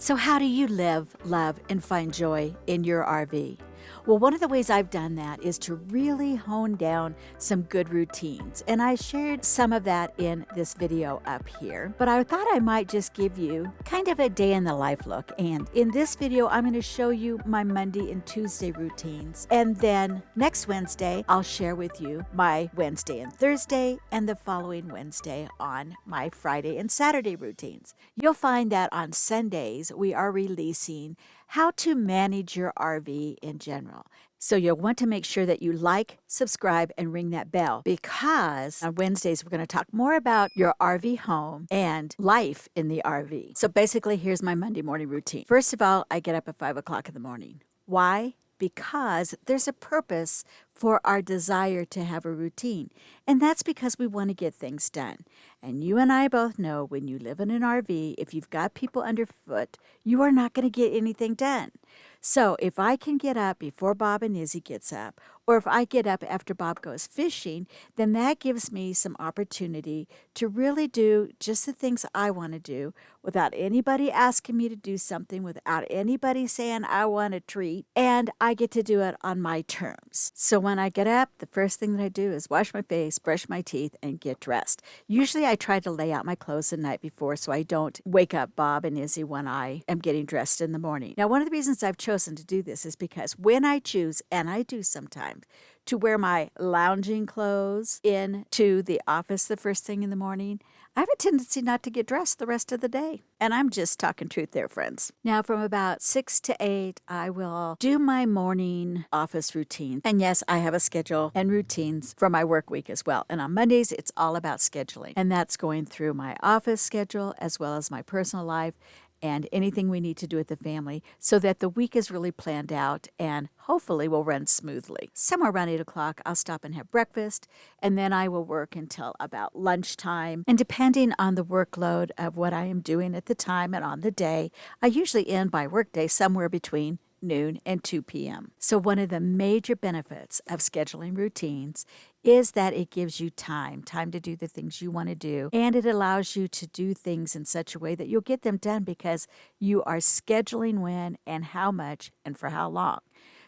So, how do you live, love, and find joy in your RV? Well, one of the ways I've done that is to really hone down some good routines. And I shared some of that in this video up here. But I thought I might just give you kind of a day in the life look. And in this video, I'm going to show you my Monday and Tuesday routines. And then next Wednesday, I'll share with you my Wednesday and Thursday, and the following Wednesday on my Friday and Saturday routines. You'll find that on Sundays, we are releasing how to manage your RV in general. So you'll want to make sure that you like, subscribe, and ring that bell, because on Wednesdays, we're going to talk more about your RV home and life in the RV. So basically, here's my Monday morning routine. First of all, I get up at 5 o'clock in the morning. Why? Because there's a purpose for our desire to have a routine. And that's because we want to get things done. And you and I both know when you live in an RV, if you've got people underfoot, you are not going to get anything done. So if I can get up before Bob and Izzy gets up, or if I get up after Bob goes fishing, then that gives me some opportunity to really do just the things I want to do without anybody asking me to do something, without anybody saying I want a treat, and I get to do it on my terms. So when I get up, the first thing that I do is wash my face, brush my teeth, and get dressed. Usually I try to lay out my clothes the night before so I don't wake up Bob and Izzy when I am getting dressed in the morning. Now, one of the reasons I've chosen to do this is because when I choose, and I do sometimes, to wear my lounging clothes into the office the first thing in the morning, I have a tendency not to get dressed the rest of the day. And I'm just talking truth there, friends. Now, from about 6 to 8, I will do my morning office routine. And yes, I have a schedule and routines for my work week as well. And on Mondays, it's all about scheduling. And that's going through my office schedule as well as my personal life and anything we need to do with the family, so that the week is really planned out and hopefully will run smoothly. Somewhere around 8 o'clock, I'll stop and have breakfast, and then I will work until about lunchtime. And depending on the workload of what I am doing at the time and on the day, I usually end my workday somewhere between noon and 2 p.m. So one of the major benefits of scheduling routines is that it gives you time to do the things you want to do, and it allows you to do things in such a way that you'll get them done because you are scheduling when and how much and for how long.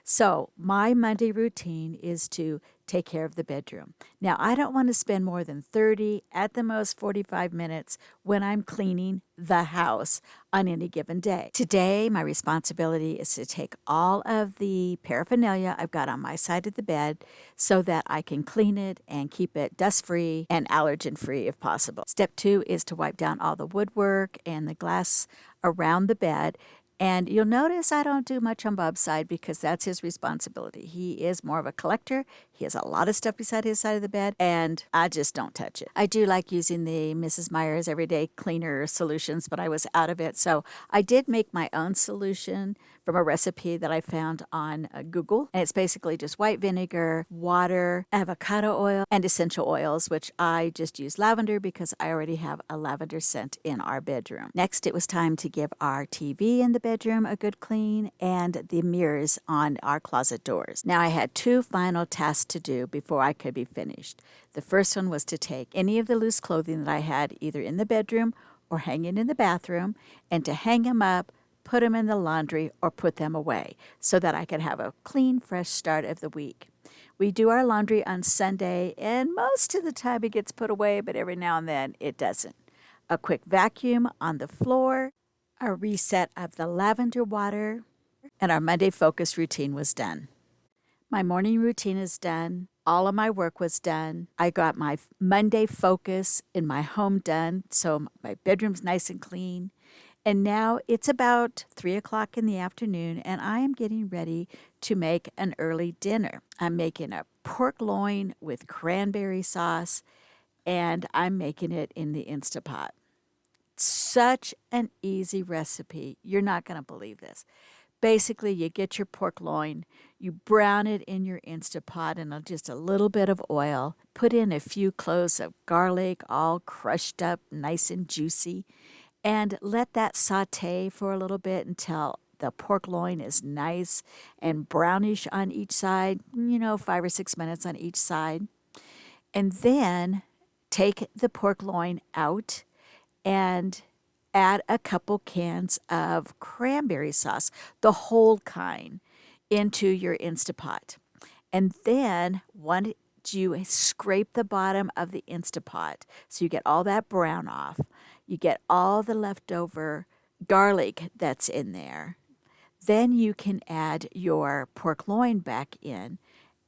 So my Monday routine is to take care of the bedroom. Now, I don't want to spend more than 30, at the most 45 minutes when I'm cleaning the house on any given day. Today, my responsibility is to take all of the paraphernalia I've got on my side of the bed so that I can clean it and keep it dust-free and allergen-free if possible. Step 2 is to wipe down all the woodwork and the glass around the bed. And you'll notice I don't do much on Bob's side because that's his responsibility. He is more of a collector. He has a lot of stuff beside his side of the bed, and I just don't touch it. I do like using the Mrs. Meyer's Everyday Cleaner solutions, but I was out of it. So I did make my own solution from a recipe that I found on Google. And it's basically just white vinegar, water, avocado oil, and essential oils, which I just use lavender because I already have a lavender scent in our bedroom. Next, it was time to give our TV in the bedroom a good clean and the mirrors on our closet doors. Now, I had 2 final tasks to do before I could be finished. The first one was to take any of the loose clothing that I had either in the bedroom or hanging in the bathroom and to hang them up, put them in the laundry, or put them away so that I could have a clean, fresh start of the week. We do our laundry on Sunday, and most of the time it gets put away, but every now and then it doesn't. A quick vacuum on the floor, a reset of the lavender water, and our Monday focus routine was done. My morning routine is done. All of my work was done. I got my Monday focus in my home done, so my bedroom's nice and clean. And now it's about 3 o'clock in the afternoon, and I am getting ready to make an early dinner. I'm making a pork loin with cranberry sauce, and I'm making it in the Instapot. Such an easy recipe. You're not going to believe this. Basically, you get your pork loin, you brown it in your Instapot in just a little bit of oil, put in a few cloves of garlic, all crushed up, nice and juicy, and let that saute for a little bit until the pork loin is nice and brownish on each side, 5 or 6 minutes on each side. And then take the pork loin out and add a couple cans of cranberry sauce, the whole kind, into your Instapot. And then once you scrape the bottom of the Instapot, so you get all that brown off, you get all the leftover garlic that's in there, then you can add your pork loin back in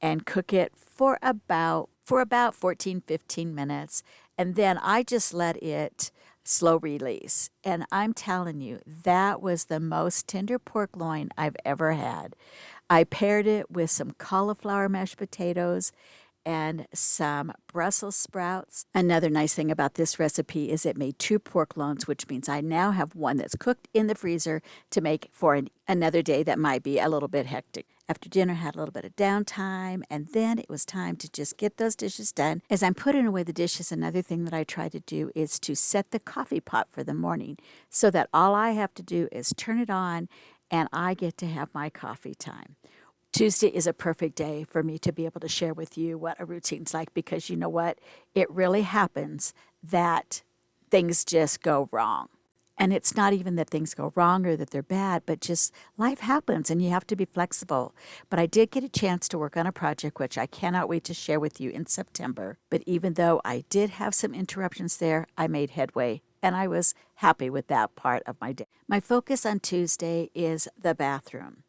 and cook it for about 14, 15 minutes. And then I just let it slow release. And I'm telling you, that was the most tender pork loin I've ever had. I paired it with some cauliflower mashed potatoes and some Brussels sprouts. Another nice thing about this recipe is it made 2 pork loins, which means I now have one that's cooked in the freezer to make for another day that might be a little bit hectic. After dinner, had a little bit of downtime, and then it was time to just get those dishes done. As I'm putting away the dishes, another thing that I try to do is to set the coffee pot for the morning so that all I have to do is turn it on and I get to have my coffee time. Tuesday is a perfect day for me to be able to share with you what a routine's like, because you know what? It really happens that things just go wrong. And it's not even that things go wrong or that they're bad, but just life happens and you have to be flexible. But I did get a chance to work on a project which I cannot wait to share with you in September. But even though I did have some interruptions there, I made headway and I was happy with that part of my day. My focus on Tuesday is the bathroom.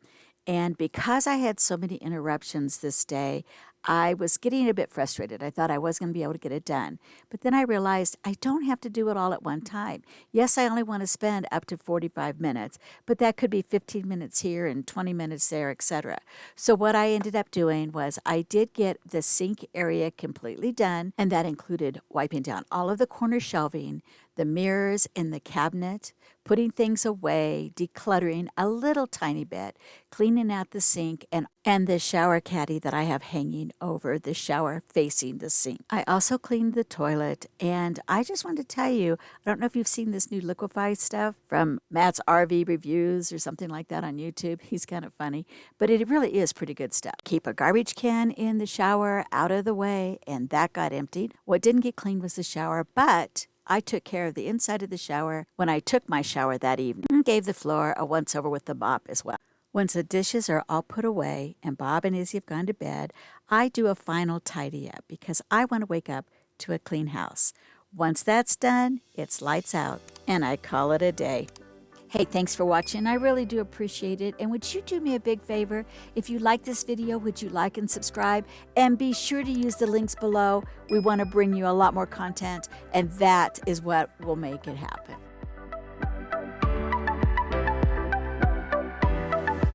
And because I had so many interruptions this day, I was getting a bit frustrated. I thought I was going to be able to get it done. But then I realized I don't have to do it all at one time. Yes, I only want to spend up to 45 minutes, but that could be 15 minutes here and 20 minutes there, etc. So what I ended up doing was I did get the sink area completely done, and that included wiping down all of the corner shelving, the mirrors in the cabinet, putting things away, decluttering a little tiny bit, cleaning out the sink and the shower caddy that I have hanging over the shower facing the sink. I also cleaned the toilet, and I just wanted to tell you, I don't know if you've seen this new Liquify stuff from Matt's RV Reviews or something like that on YouTube. He's kind of funny, but it really is pretty good stuff. Keep a garbage can in the shower out of the way, and that got emptied. What didn't get cleaned was the shower, but I took care of the inside of the shower when I took my shower that evening and gave the floor a once over with the mop as well. Once the dishes are all put away and Bob and Izzy have gone to bed, I do a final tidy up because I want to wake up to a clean house. Once that's done, it's lights out and I call it a day. Hey, thanks for watching. I really do appreciate it. And would you do me a big favor? If you like this video, would you like and subscribe? And be sure to use the links below. We want to bring you a lot more content, and that is what will make it happen.